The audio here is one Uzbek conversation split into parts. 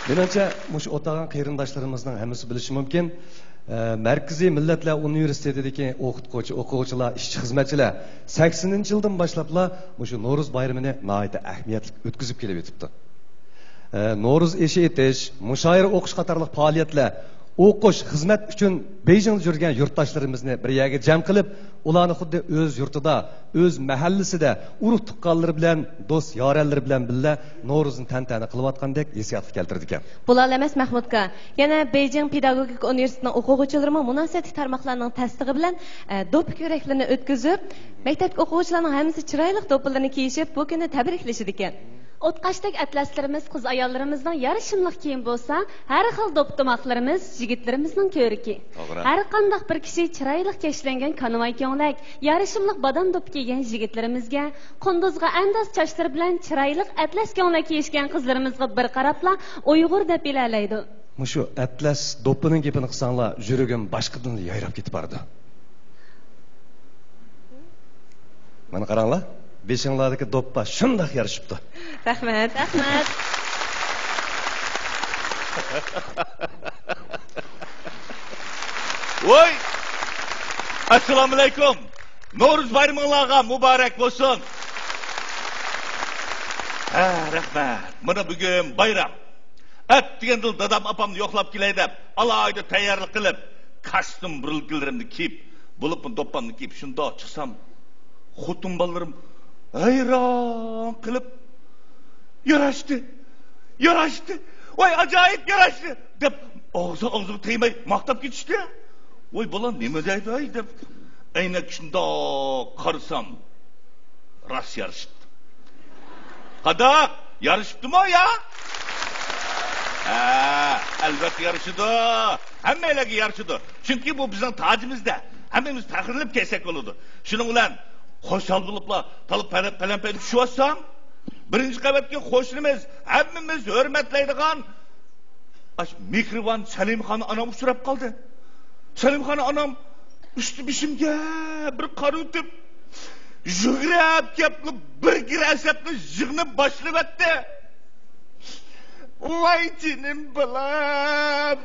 Menimcha, mush o'tag'an qarindoshlarımızning hammasi bilishi mumkin. Markaziy Millatlar Universitetidagi o'quvchilar, ishchi xizmatchilar 80-yildan boshlabla mushu No'ruz bayramini nihoyat ahamiyatli o'tkazib kelib o'tibdi. No'ruz eshi etish, mushoira o'qish qatorliq faoliyatlar, o'qish, xizmat uchun Beijingda yurgan yurtdoshlarimizni bir yerga jam qilib, ularni xuddi o'z yurtida, o'z mahallasida urug' tuqqanlar bilan, do'st yoranlar bilan birga No'ruzni tantana qilayotgandek hissiyat keltirdi ekan. Bular emas Mahmudka, yana Beijing Pedagogik universitetining o'quvchilari munosabat tarmoqlarining tasdig'i bilan do'p ko'raklarini o'tkazib, maktabga o'quvchilarning hammasi chiroyli do'plarni kiyishib, bu kunni tabriklashdi ekan. O'tqashdagi atlaslarimiz qiz ayollarimizning yarishimliq kiyim bo'lsa, har xil do'ptomoqlarimiz yigitlarimizning ko'riki. Har qanday bir kishi chiroyli kashlangan konvoy ko'ylak, yarishimliq badam do'p kiygan yigitlarimizga, qunduzga andas chochlari bilan chiroyli atlas ko'ylak kiyishgan qizlarimizga bir qarabla Uyg'ur deb bilalaydi. Mushu atlas do'pining gapini qilsanglar, yuragim boshqadan yayrab ketib bordi. Mana qaranglar. Beşinlardaki doppa şundak yarışıptı. Rahmat, rahmat. Voy! Assalamu alaykum. No'ruz bayramingizga muborak bo'lsin. Rahmat. Mana bugun bayram. Atdiganda dadam apamni yo'qlab kelay deb, alayda tayyorlik qilib, kostyum burilgilarimni kiyib, bo'libmi doppamni kiyib shunda chiqsam, xotin bolalarım hayron qilib yarashdi. Voy ajoyib yarashdi deb og'zi tegmay maqtab ketishdi. Voy bolam nima deydi ay deb aynak shunda qarasam ras yarashibdi. Qadaq yarashibdimi ya? Albatta yarashdi. Hammalarga yarashdi. Chunki bu bizning tojimizda. Hammamiz faxrlanib kelsak bo'ladi. Shuning bilan Xo'shal bo'liblar, talib palampan tushyapsam, birinchi qavatga qo'shnimiz, hammamiz hurmatlaydigan Mehriban Salimxon onam uchrab qoldi. Salimxon onam usti bishimga bir qarutib, yugurib kelib, bir girasabni yig'ni boshlabdi. Voy jinim balam.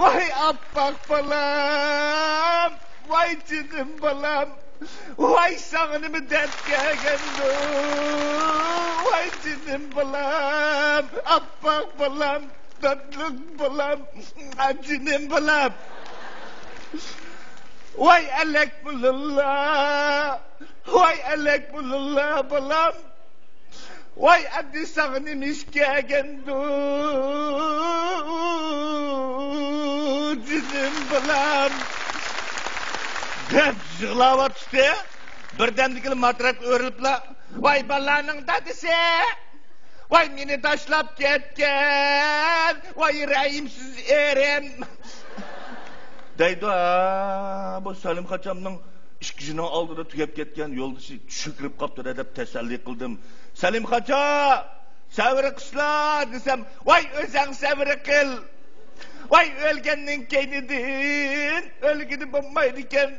Voy oppoq balam. Voy jinim balam. Voy sağınımı dert gelgendu. Voy cinim balam. Appak balam. Tatlık balam. Cinim balam. Voy elek bulullah. Voy elek bulullah balam. Voy addi sağınım iş gelgendu. Cinim balam. Deb yig'lab tushdi. Birdamdikil matrak o'rilibla, "Voy balaning dadisi! Voy meni tashlab ketgan! Voy rayimsiz erim!" Deydi, bu Salim Xachomning ishkijini oldida tugab ketgan yo'ldoshi tushirib qopti deb tasalli qildim. Salim Xacho, sabr qilslar desam, "Voy o'zing sabr qil. Voy o'lganning keynidin, o'lgini bo'lmaydi ekan.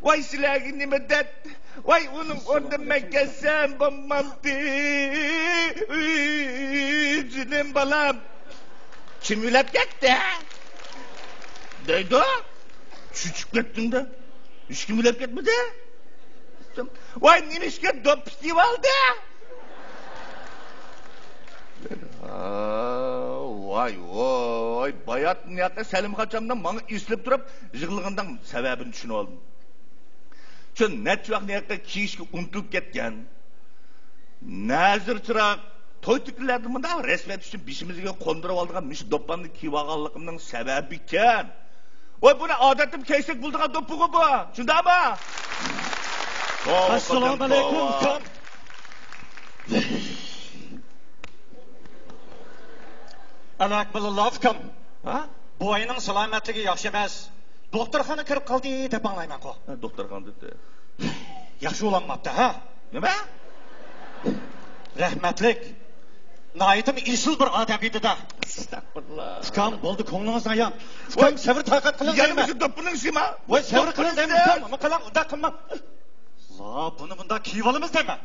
Voy sizlarga nima deb, voy uning o'rnidan men kelsam bo'lmamdi. Jinim balam. Kim o'lib ketdi? Deydi. Tushib ketdingda. Hech kim o'lib ketmadi. Voy nimishga do'p kiyib oldi. Voy, bayat niyatda Salim Xachomdan menga eslib turib, yig'ilgandan sababini tushunib oldim. Chun necha vaqt niyatda kiyishga unutilib ketgan. Nazir chiroq to'ytiklarni bunda rasmiyat uchun bishimizga qo'ndirib oldigan mish do'ppanni kiyib olganligimning sababi ekan. Voy buni odatim kiysak bo'ldigan do'ppiga bu. Shundami? Assalomu alaykum. Alak bilallah kam. Ha? Bu ayning salomatligi yaxshi emas. Doktorxona kirib qoldi deb anglayman ku. Doktorxona dedi. Yaxshi bo'lanmabdi, ha? Nima? Rahmatlik. Naytim isil bir odam edi-da. Astagfirullah. Kam bo'ldi ko'nglingiz ayon. Kam sabr taqat qiling. Yana shu do'ppining ishimi? Voy sabr qiling deyman. Nima qiling? Unda qilma. La, buni bunda kiyib olamiz deymi?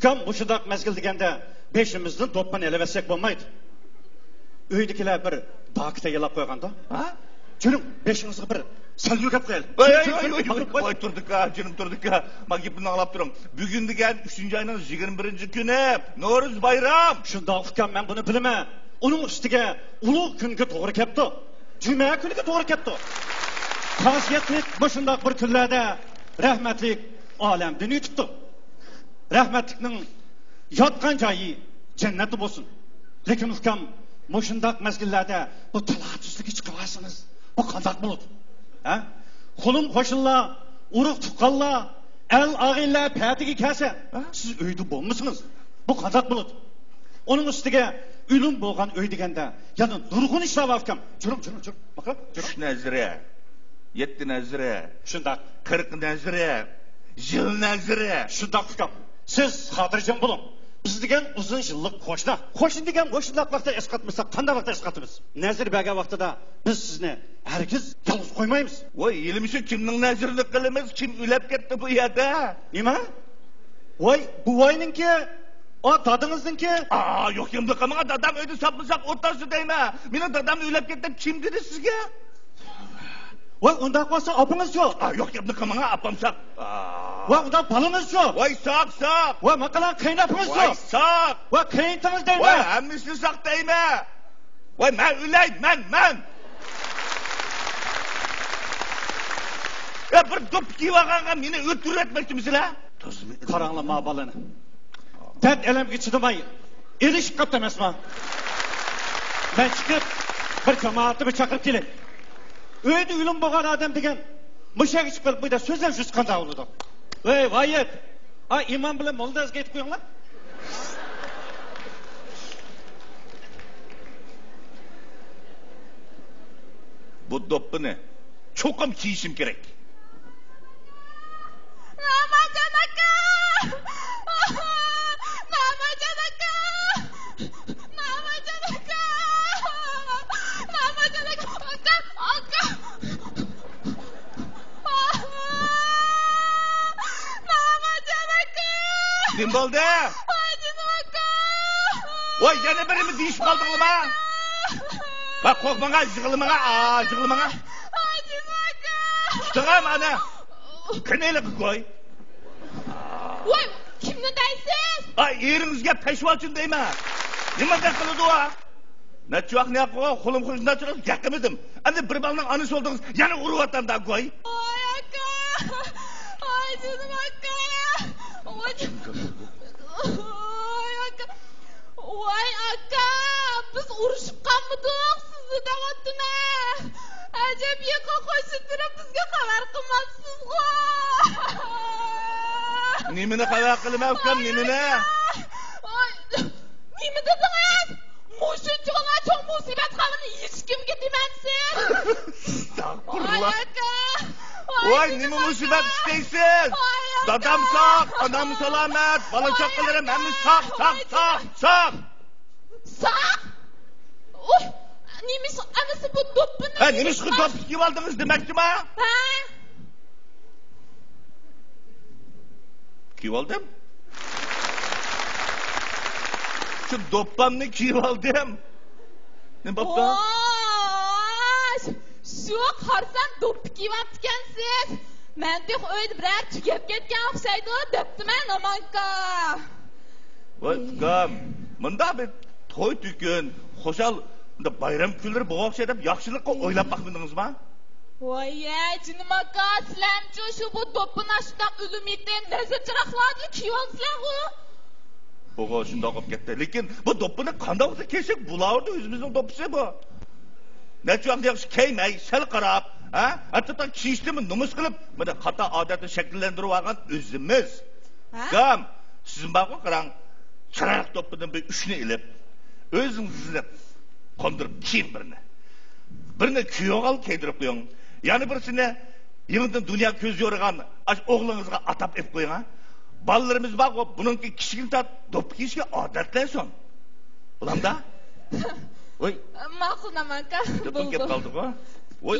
Kam mushudaq mezgil deganda beshimizdan do'ppani elavasak bo'lmaydi. Öydekiler bir dağ tayyorlab qo'yganda. Ha? Juring, beshingizni bir salyu gap qo'yaylik. Voy turdik ha, jinim turdik ha. Men gapini anglab turum. Bugun degan 3-oyning 21-kuni, No'ruz bayram. Shundoq ekan, men buni bilaman. Uning ustiga ulug' kunga to'g'ri kelibdi. Juma kuniga to'g'ri kelibdi. Xosiyatlik shundoq bir kunlarda rahmatlik olamdan o'tibdi. Rahmatlikning yotgan joyi jannat bo'lsin. Lekin ukam, shundoq mazgillarda bu talatuslikka chiqarsiniz. Bu qanday bo'ladi? Ha? Qo'lim qo'shinlar, urug' tuqqanlar, el og'illar patiga kelsa, siz uyda bo'lmasiniz. Bu qanday bo'ladi? Uning ustiga o'lim bo'lgan uy deganda, yana nurg'un ishlar afkam. Jurum. Baqa, jurum. 3 nazira, 7 nazira, Shundoq. 40 nazira, yil nazira. Shundoq ukam. Siz xotirjam bo'ling. Biz degan uzun yillik qo'shni. Qo'shni degan shundoq vaqtda esqatmasak, qanday vaqtda esqatamiz? Nazir bergan vaqtida biz sizni hargiz yolg'iz qo'ymaymiz. Voy, ilmisi kimning nazirlik qilamiz? Kim o'lab ketdi bu yerda? Nima? Voy, buvoyninki, dadingizniki. Yo'q, endi qamaga dadam uyda sapmasak o'rtasi deyman. Mening dadam o'lab ketdi, kim dedi sizga? Voy, unda qolsa opingiz yo'q. Yo'q, endi qamaga apamsak. Voy, unda balingiz yo'q. Voy, soq. Voy, maqalan qaynapingiz Voy, yo'q. soq. Voy, qayntingiz Voy, deyman. hammasi soq deyman. Voy, men o'lay, men. Ya bir dop kiyib olganga meni o'ltirayotmoqchimisizlar? Qaranglar balani. Dad elamga chidamay, erishib qopti emasman. Men chiqib bir jamoatni chaqirib kelay. Uyda o'lim bo'lgan odam degan mushak ichib qolib bu yerda so'zlab yursa qanday bo'ladi? Ey, voyet. Imom bilan moldazga aytib qo'yinglar. Bu doppini cho'qim kiyishim kerak. Namajon aka! Kim bo'ldi? Voy, yana birimi deyishib qoldingmi? Bak, qo'rqmaga, yig'ilmaga. Tutag'am ana. Qanday qo'y? Voy, kimni deysiz? Eringizga peshvochin deyman. Nimaga qiladi u? Necha vaqt ne qo'y, qo'lim qo'shimdan chiqib yaqimidim. Endi bir balning onasi oldingiz, yana uryapman-da qo'y. Voy aka. Voy jinim aka. Voy aka, biz urushib qolmadik, sizni davatdimi? Ajab yo'q qo'shib turib bizga xabar qilmabsiz-ku. Nimani xabar qilmay ukam, nimani? Nima dedingiz? Mushunchig'lar cho'ng musibat xabarini hech kimga demaysiz. Voy aka. Voy, nima musibat istaysiz? Dadam sog', onam salomat, bola chaqalarim hamma sog'. Sog'? Uy, nimish amasi bu do'ppini? Nimish bu do'pni kiyib oldingiz demakchimi? Ha? Kiyib oldim. Shu do'ppamni kiyib oldim. Nima bo'pti? Shu qarsan do'ppi kiyib olibsiz. Men deb o'yda biror tugab ketgan o'xshaydi debdiman, amanka. Voy, ukam, bunda bir to'y tukun, xo'shal, bunda bayram kunlari bo'g'ib o'xshaydi deb yaxshilikqa o'ylab baqmadingizmi? Voy, jinim aka, sizlarchi shu bu do'ppini ashundoq o'limiten nazar chiroqlarni kiyib olsizlar-ku. Bo'g'ib shundoq bo'lib ketdi. Lekin bu do'ppini qanday o'zi keshik bulardi, o'zimizning do'ppisi bu. Necha vaqt yaxshi kiymay, sal qarab, hatto kiyishdimi numus qilib, mana xato odatni shakllantirib olgan o'zimiz. Kam, siz baqqa qarang, chiroq do'ppidan bir 3 ni ilib, o'zingizni qondirib kiying birini. Birini kuyovga kiydirib qo'ying. Yana birisini yenidan dunyo ko'z yo'rgan o'g'lingizga atab ep qo'ying. Bolalarimiz baq, buningki kichkinta do'ppi kiyishga odatlayson. Ulamda? Voy, ma'qul aka. Do'ppim kelib qoldi-ku. Voy,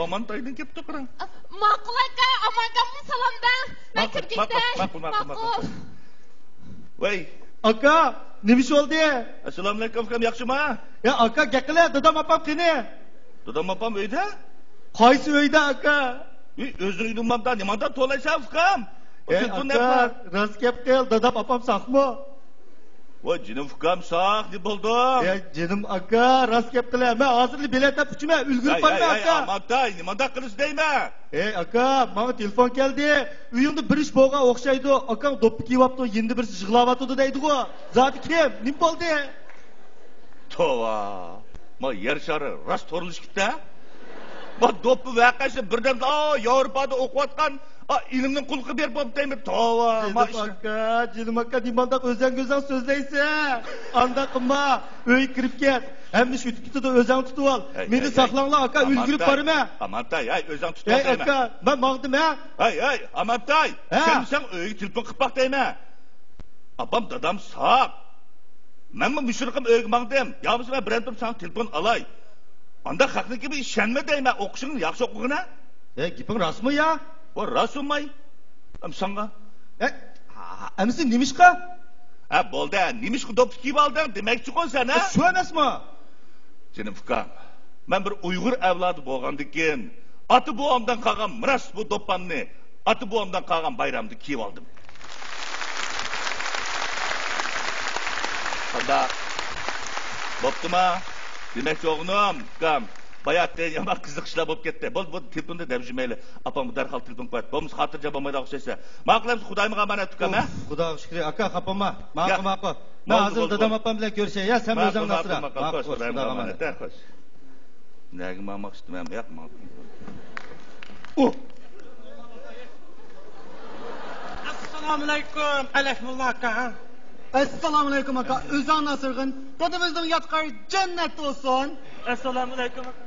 aman to'ydan kelibdi qarang. Ma'qul aka, amankamni salomda. Men kirganda. Ma'qul. Voy, Aka, nima ish oldi? Assalomu alaykum ukam, yaxshimi? Ya aka, gaqila, dadam opam qani? Dadam opam uyda? Qaysi uyda aka? O'zing uyda nimadan to'laysan ukam? Aka, rost gap qil, dadam opam saqmi? Voy jinim ukam saq deb bo'ldi. Jinim aka, rost gap qil. Men hozirli bilet tap uchma, ulgurib qolma aka. Amatay, nimada qilish deyman? Aka, menga telefon keldi. Uyingda bir ish bo'lgan o'xshaydi. Akam do'ppi kiyyapti, endi bir yig'layotdi deydi-ku. Zoti kim? Nim bo'ldi? Tova. Ma yer shari rost to'rilishibdi. Ma do'ppi vaqasi birdan Yevropada o'qiyotgan ilmning qulqi berib bo'libdimi? Tova. Jinim aka, nimanda o'zang so'zlaysan? Anda qilma. Uy kirib ket. Hamma shu tutdi o'zang tutib ol. Meni saqlanglar aka, ulgurib borma. Amantay, o'zang tutib ol. Aka, men maqdim ha. Amantay, sen uyga telefon qilib baq deyman. Apam dadam saq. Menmi mushriqim uyga maqdim. Yo'qsa men biron turib sana telefon olay. Anda haqni gibi ishonma deyman. O'qishingni yaxshi o'qig'ina. Gaping rostmi ya? O rostmi? Amsanga. Amsi nimishqa? Bo'ldi. Nimishqa do'ppi kiyib olding demakchi-ku sen, ha? Shu emasmi? Jinim ukam, men bir Uyg'ur avlodi bo'lgandikin, ota bobomdan qolgan miras bu do'ppamni, ota bobomdan qolgan bayramda kiyib oldim. Qanda bo'ptimi? Demakchi o'g'lim, ukam, bayatda yomon qiziqishlar bo'lib ketdi. Bu telefonda dabjimayli. Apam darhol telefon qo'yadi. Bo'lmasa xotirjam bo'lmaydi o'xshaysa. Ma'qulmiz, Xudoyimga amonat ukam, ha? Xudoga shukr. Aka, xapama. Ma'qul. Men hozir dadam opam bilan ko'rishay. Ya, sen o'zing nasra. Ma'qul, Xudoyimga amonat. Xo'sh. Nega maqsdim ham yo'q, ma'qul. Assalomu alaykum, Alashmullah aka. Assalomu alaykum aka. O'zing nasirg'in. Dadamizning yotqari jannat bo'lsin. Assalomu alaykum aka.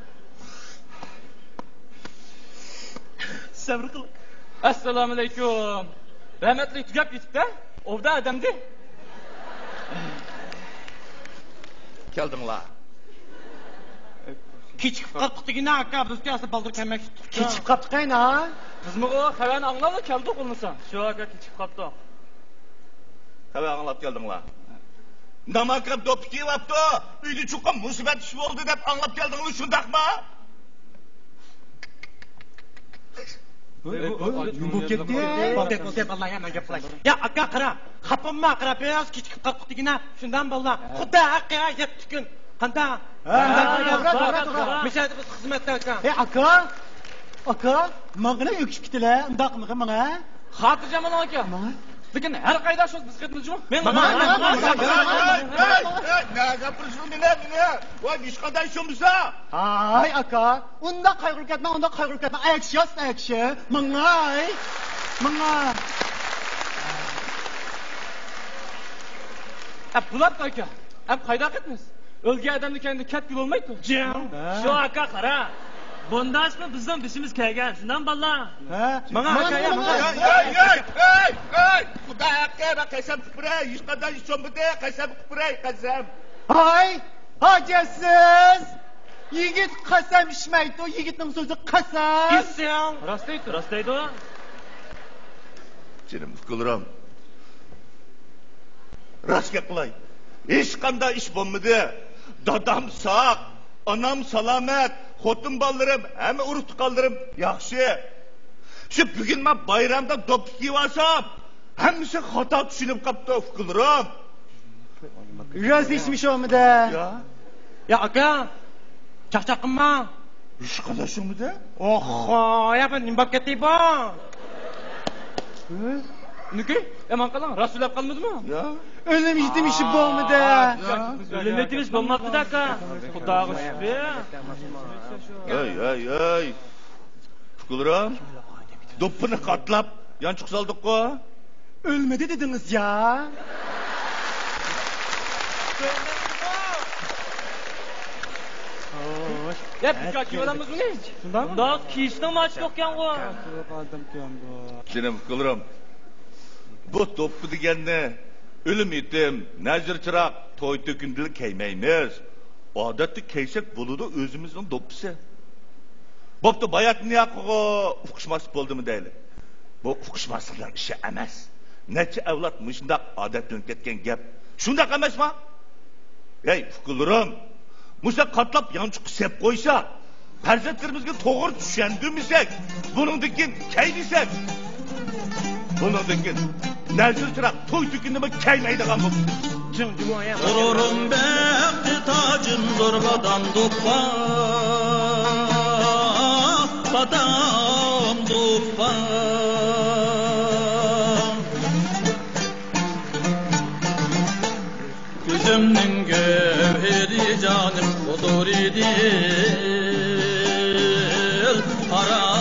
Sabr qil. Assalomu alaykum. Rahmatli tugab ketibdi. Ovda odamdi. Keldinglar. Kechib qolibdigina aka, bizga asli baldir kelmak. Kechib qolibdi-qayna. Bizmi o xabarni anglab keldi qo'lnisa. Shu aka kechib qolibdi. Xabar anglab keldinglar. Namakab do'ppi kiyapti. Uyda chuqqa musibat ish bo'ldi deb anglab keldinglar, shundaqmi? Bu ketdi. Deb Allah yana gap qilay. Ya aka qara, xapamma qara, biraz kechib qolibdigina, shundan bo'ldi. Xudo aka yetdi kun. Qanda? Mishaydi biz xizmatda aka. Aka. Aka, menga o'kishib ketdilar. Undaqmi menga? Xotirjam aka. Lekin har qayda shu biz xizmatchimi? Men nega gapirishni nima? Voy ishqadan shumsa. Hay aka, unda qayg'urib ketma, ayakshi. Menga. Bulat aka. Qayda ketmiz? O'lgan odamni kendi katta bo'lmaydi-ku. Shu aka qara. Bundasmi bizdan bishimiz kelgan. Shundan balla. Menga aka. Xudo aka, qasam qilib, hech qanday ishonmadi, qasam qilib, qasam. Hay, hojasiz. Yigit qasam ichmaydi, yigitning so'zi qasam. Isyon. Rostaydi. Jinim fikrim. Rostga qilay. Hech qanday ish bo'lmadi. Dadam sog', onam salomat, xotin bolalarim, hamma urug' qoldirim yaxshi. Shu bugun men bayramda do'ppi kiyib olsam, hammasi xato tushunib qopti fikrim. Rost ishmishomida. Ya aka, chaqchaq qilma. Hech qanday shumida? Oho, ya ben nima bo'lib ketdi bu? Niki? Eman qalang, rasulab qolmadimi? Ya. O'lim yetim ishi bo'lmadi. O'lim yetim ish bo'lmabdi aka. Xudoga shukr. Ey. Fikrim. Do'ppini qatlab, yanchiq soldik-ku. O'lmadi dedingiz ya. Ya buka kiyamizmi? Shundan kiyishning machi yo'qkan-ku. Jinim fikrim. Bu do'ppi deganni o'lim yetim, nazir chiroq, to'y to'kindilik kiymaymiz. Odatda kiysak bo'ladi o'zimizning do'ppisi. Bo'pti, bayatni yoqqa uqishmaslik bo'ldimi deyli. Bu uqishmasliklar ishi emas. Necha avlod shunday odatlanib ketgan gap. Şundaq emasmi? Ey fuqularim, musa qatlab yanchiq sep qo'ysa, farzandlarimizga to'g'ri tushundirmasak, buningdan keyin kay desak, buningdan keyin nazirchiroq to'y to'kinda kaymaydigan bo'ldi. Gururum bekti tacım zorbadan duppa, badam duppa. Gözümün gövheri canım odur idil, ara